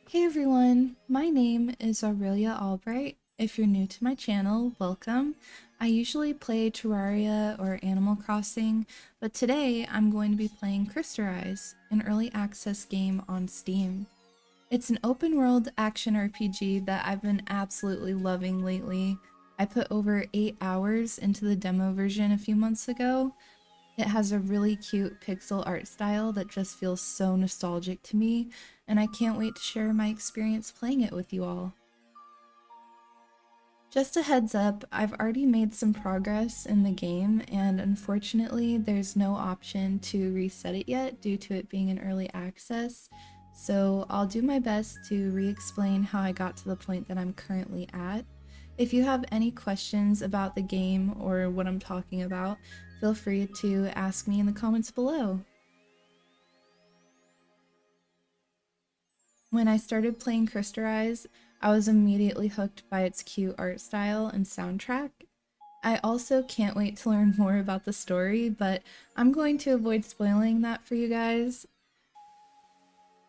Hey everyone, my name is Aurelia Albright. If you're new to my channel, welcome. I usually play Terraria or Animal Crossing, but today I'm going to be playing Crystarise, an early access game on Steam. It's an open world action RPG that I've been absolutely loving lately. I put over 8 hours into the demo version a few months ago. It has a really cute pixel art style that just feels so nostalgic to me, and I can't wait to share my experience playing it with you all. Just a heads up, I've already made some progress in the game, and unfortunately there's no option to reset it yet due to it being in early access, so I'll do my best to re-explain how I got to the point that I'm currently at. If you have any questions about the game or what I'm talking about, feel free to ask me in the comments below. When I started playing Crystarise, I was immediately hooked by its cute art style and soundtrack. I also can't wait to learn more about the story, but I'm going to avoid spoiling that for you guys.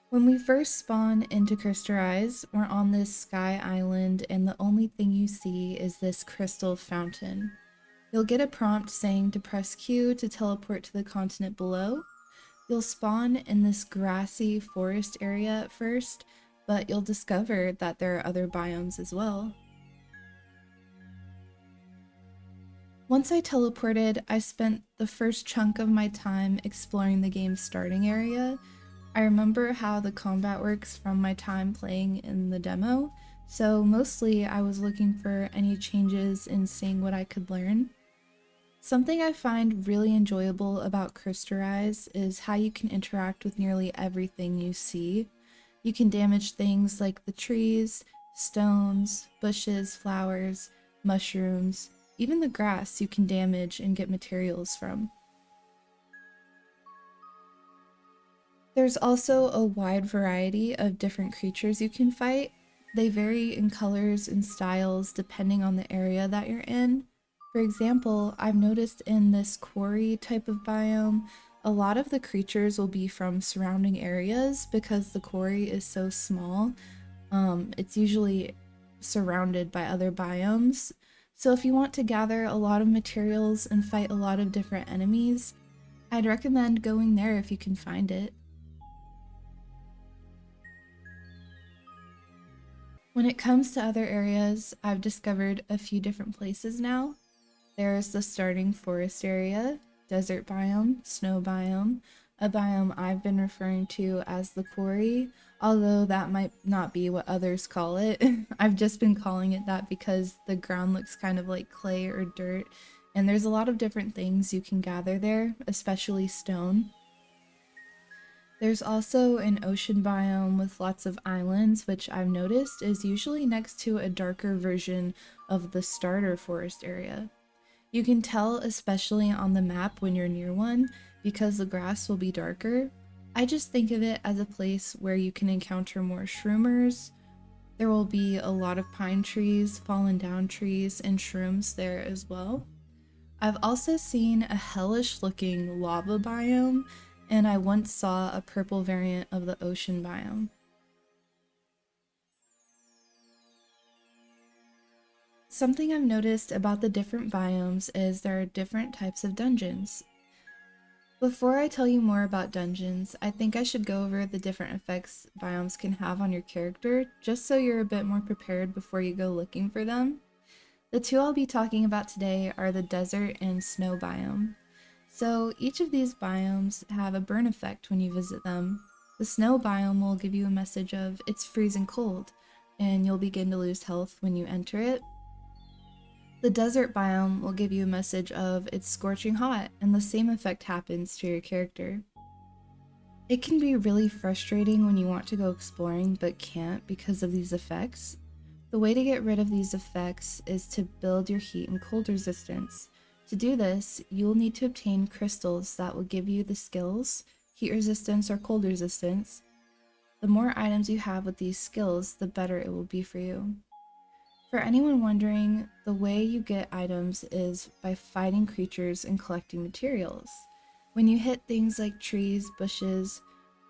When we first spawn into Crystarise, we're on this sky island and the only thing you see is this crystal fountain. You'll get a prompt saying to press Q to teleport to the continent below. You'll spawn in this grassy forest area at first, but you'll discover that there are other biomes as well. Once I teleported, I spent the first chunk of my time exploring the game's starting area. I remember how the combat works from my time playing in the demo, so mostly I was looking for any changes and seeing what I could learn. Something I find really enjoyable about Crystarise is how you can interact with nearly everything you see. You can damage things like the trees, stones, bushes, flowers, mushrooms, even the grass you can damage and get materials from. There's also a wide variety of different creatures you can fight. They vary in colors and styles depending on the area that you're in. For example, I've noticed in this quarry type of biome, a lot of the creatures will be from surrounding areas because the quarry is so small. It's usually surrounded by other biomes. So if you want to gather a lot of materials and fight a lot of different enemies, I'd recommend going there if you can find it. When it comes to other areas, I've discovered a few different places now. There's the starting forest area, desert biome, snow biome, a biome I've been referring to as the quarry, although that might not be what others call it. I've just been calling it that because the ground looks kind of like clay or dirt, and there's a lot of different things you can gather there, especially stone. There's also an ocean biome with lots of islands, which I've noticed is usually next to a darker version of the starter forest area. You can tell especially on the map when you're near one because the grass will be darker. I just think of it as a place where you can encounter more shroomers. There will be a lot of pine trees, fallen down trees, and shrooms there as well. I've also seen a hellish looking lava biome, and I once saw a purple variant of the ocean biome. Something I've noticed about the different biomes is there are different types of dungeons. Before I tell you more about dungeons, I think I should go over the different effects biomes can have on your character, just so you're a bit more prepared before you go looking for them. The two I'll be talking about today are the desert and snow biome. So each of these biomes have a burn effect when you visit them. The snow biome will give you a message of it's freezing cold, and you'll begin to lose health when you enter it. The desert biome will give you a message of it's scorching hot, and the same effect happens to your character. It can be really frustrating when you want to go exploring but can't because of these effects. The way to get rid of these effects is to build your heat and cold resistance. To do this, you will need to obtain crystals that will give you the skills, heat resistance or cold resistance. The more items you have with these skills, the better it will be for you. For anyone wondering, the way you get items is by fighting creatures and collecting materials. When you hit things like trees, bushes,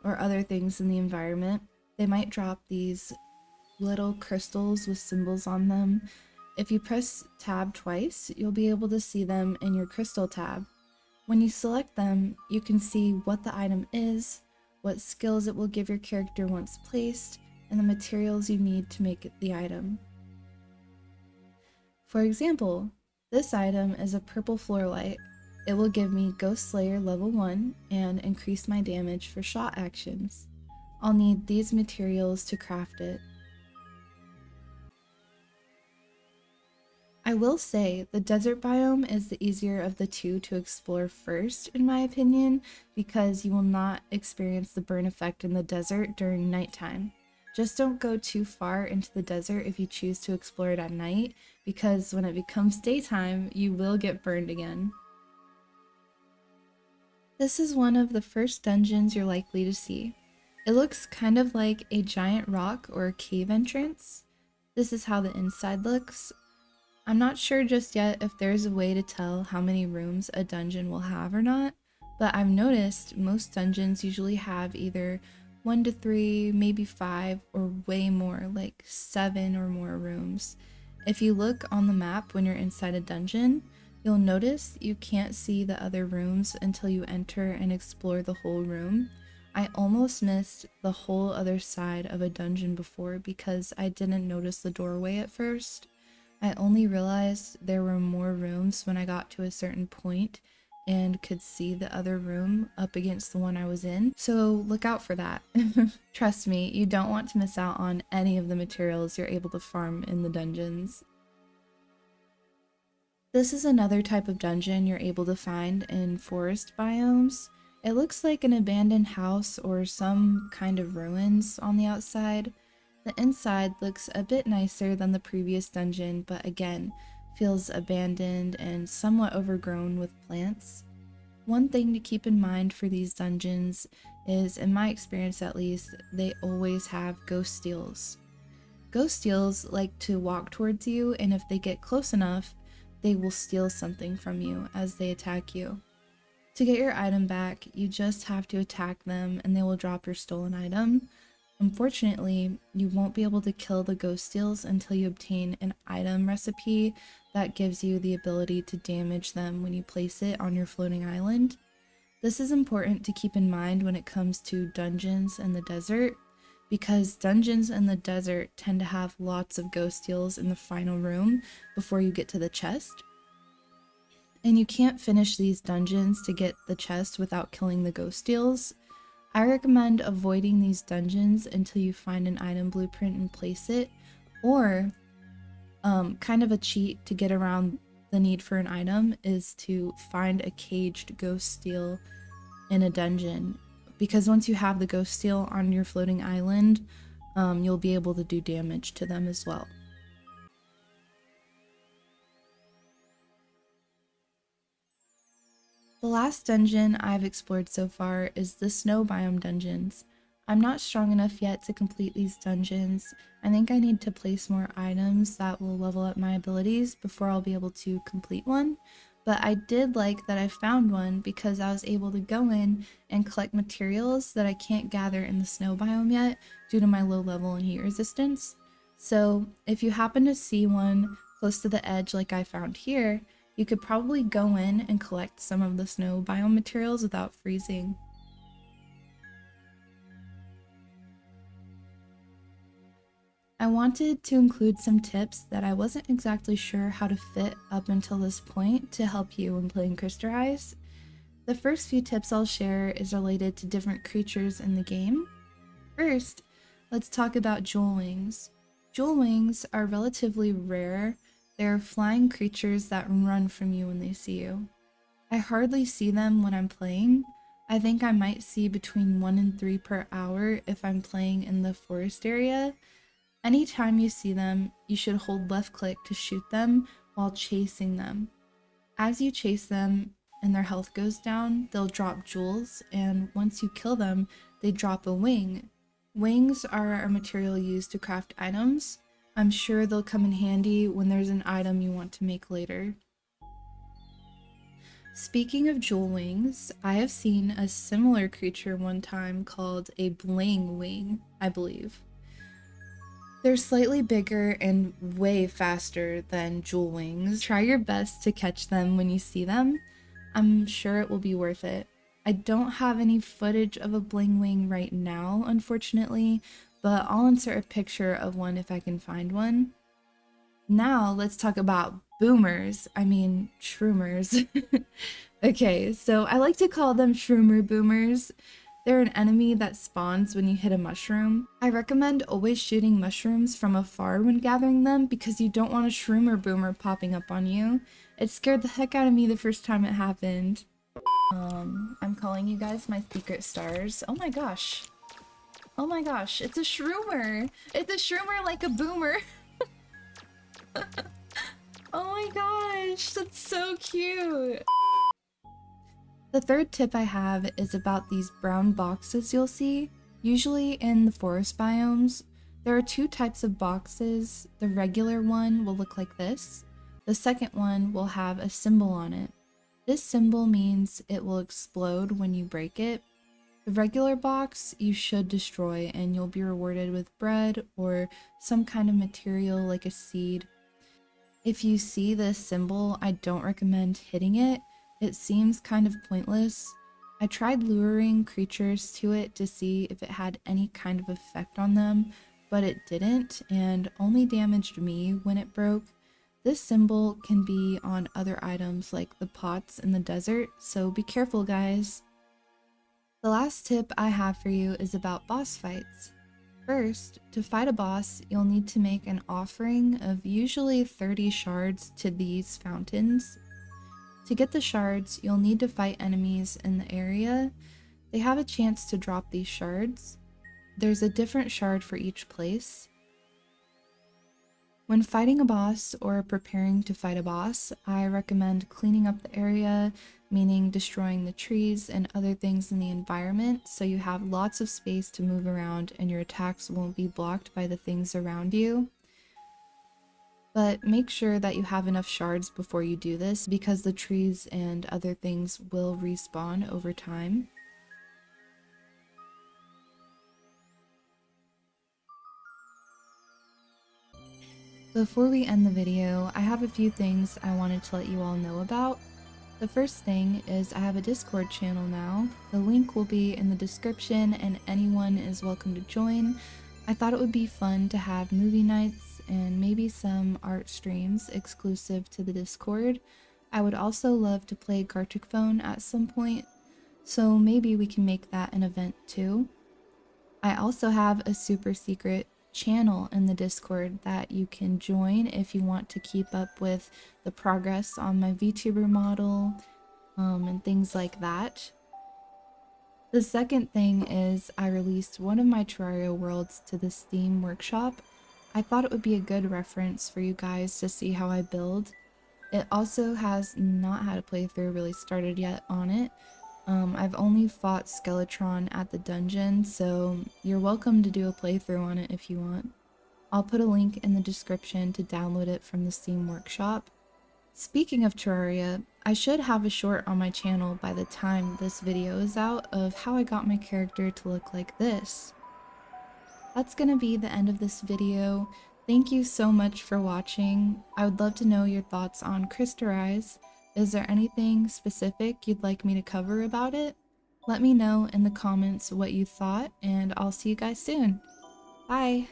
or other things in the environment, they might drop these little crystals with symbols on them. If you press tab twice, you'll be able to see them in your crystal tab. When you select them, you can see what the item is, what skills it will give your character once placed, and the materials you need to make the item. For example, this item is a purple floorlight. It will give me Ghost Slayer level 1 and increase my damage for shot actions. I'll need these materials to craft it. I will say the desert biome is the easier of the two to explore first, in my opinion, because you will not experience the burn effect in the desert during nighttime. Just don't go too far into the desert if you choose to explore it at night, because when it becomes daytime, you will get burned again. This is one of the first dungeons you're likely to see. It looks kind of like a giant rock or a cave entrance. This is how the inside looks. I'm not sure just yet if there's a way to tell how many rooms a dungeon will have or not, but I've noticed most dungeons usually have either 1 to 3, maybe 5, or way more, like 7 or more rooms. If you look on the map when you're inside a dungeon, you'll notice you can't see the other rooms until you enter and explore the whole room. I almost missed the whole other side of a dungeon before because I didn't notice the doorway at first. I only realized there were more rooms when I got to a certain point and could see the other room up against the one I was in, so look out for that. Trust me, you don't want to miss out on any of the materials you're able to farm in the dungeons. This is another type of dungeon you're able to find in forest biomes. It looks like an abandoned house or some kind of ruins on the outside. The inside looks a bit nicer than the previous dungeon, but again, feels abandoned and somewhat overgrown with plants. One thing to keep in mind for these dungeons is, in my experience at least, they always have ghost steals. Ghost steals like to walk towards you, and if they get close enough, they will steal something from you as they attack you. To get your item back, you just have to attack them and they will drop your stolen item. Unfortunately, you won't be able to kill the ghost steals until you obtain an item recipe that gives you the ability to damage them when you place it on your floating island. This is important to keep in mind when it comes to dungeons in the desert, because dungeons in the desert tend to have lots of ghost steals in the final room before you get to the chest. And you can't finish these dungeons to get the chest without killing the ghost steals. I recommend avoiding these dungeons until you find an item blueprint and place it, or kind of a cheat to get around the need for an item is to find a caged ghost steal in a dungeon, because once you have the ghost steal on your floating island, you'll be able to do damage to them as well. The last dungeon I've explored so far is the snow biome dungeons. I'm not strong enough yet to complete these dungeons. I think I need to place more items that will level up my abilities before I'll be able to complete one. But I did like that I found one because I was able to go in and collect materials that I can't gather in the snow biome yet due to my low level and heat resistance. So if you happen to see one close to the edge like I found here, you could probably go in and collect some of the snow biome materials without freezing. I wanted to include some tips that I wasn't exactly sure how to fit up until this point to help you when playing Crystarise. The first few tips I'll share is related to different creatures in the game. First, let's talk about jewel wings. Jewel wings are relatively rare. They're flying creatures that run from you when they see you. I hardly see them when I'm playing. I think I might see between 1 and 3 per hour if I'm playing in the forest area. Anytime you see them, you should hold left click to shoot them while chasing them. As you chase them and their health goes down, they'll drop jewels, and once you kill them, they drop a wing. Wings are a material used to craft items. I'm sure they'll come in handy when there's an item you want to make later. Speaking of jewel wings, I have seen a similar creature one time called a bling wing, I believe. They're slightly bigger and way faster than jewel wings. Try your best to catch them when you see them. I'm sure it will be worth it. I don't have any footage of a bling wing right now, unfortunately, but I'll insert a picture of one if I can find one. Now let's talk about boomers. I mean, shroomers. Okay, so I like to call them shroomer boomers. They're an enemy that spawns when you hit a mushroom. I recommend always shooting mushrooms from afar when gathering them because you don't want a shroomer boomer popping up on you. It scared the heck out of me the first time it happened. I'm calling you guys my secret stars. Oh my gosh. Oh my gosh, it's a shroomer! It's a shroomer like a boomer! Oh my gosh, that's so cute! The third tip I have is about these brown boxes you'll see. Usually in the forest biomes, there are two types of boxes. The regular one will look like this. The second one will have a symbol on it. This symbol means it will explode when you break it. The regular box you should destroy and you'll be rewarded with bread or some kind of material like a seed. If you see this symbol, I don't recommend hitting it. It seems kind of pointless. I tried luring creatures to it to see if it had any kind of effect on them, but it didn't and only damaged me when it broke. This symbol can be on other items like the pots in the desert, so be careful guys. The last tip I have for you is about boss fights. First, to fight a boss, you'll need to make an offering of usually 30 shards to these fountains. To get the shards, you'll need to fight enemies in the area. They have a chance to drop these shards. There's a different shard for each place. When fighting a boss or preparing to fight a boss, I recommend cleaning up the area, meaning destroying the trees and other things in the environment so you have lots of space to move around and your attacks won't be blocked by the things around you. But make sure that you have enough shards before you do this because the trees and other things will respawn over time. Before we end the video, I have a few things I wanted to let you all know about. The first thing is I have a Discord channel now. The link will be in the description and anyone is welcome to join. I thought it would be fun to have movie nights and maybe some art streams exclusive to the Discord. I would also love to play Gartic Phone at some point, so maybe we can make that an event too. I also have a super secret channel in the Discord that you can join if you want to keep up with the progress on my VTuber model and things like that. The second thing is I released one of my Terraria worlds to the Steam workshop. I thought it would be a good reference for you guys to see how I build. It also has not had a playthrough really started yet on it. I've only fought Skeletron at the dungeon, so you're welcome to do a playthrough on it if you want. I'll put a link in the description to download it from the Steam workshop. Speaking of Terraria, I should have a short on my channel by the time this video is out of how I got my character to look like this. That's gonna be the end of this video. Thank you so much for watching. I would love to know your thoughts on Crystarise. Is there anything specific you'd like me to cover about it? Let me know in the comments what you thought, and I'll see you guys soon. Bye!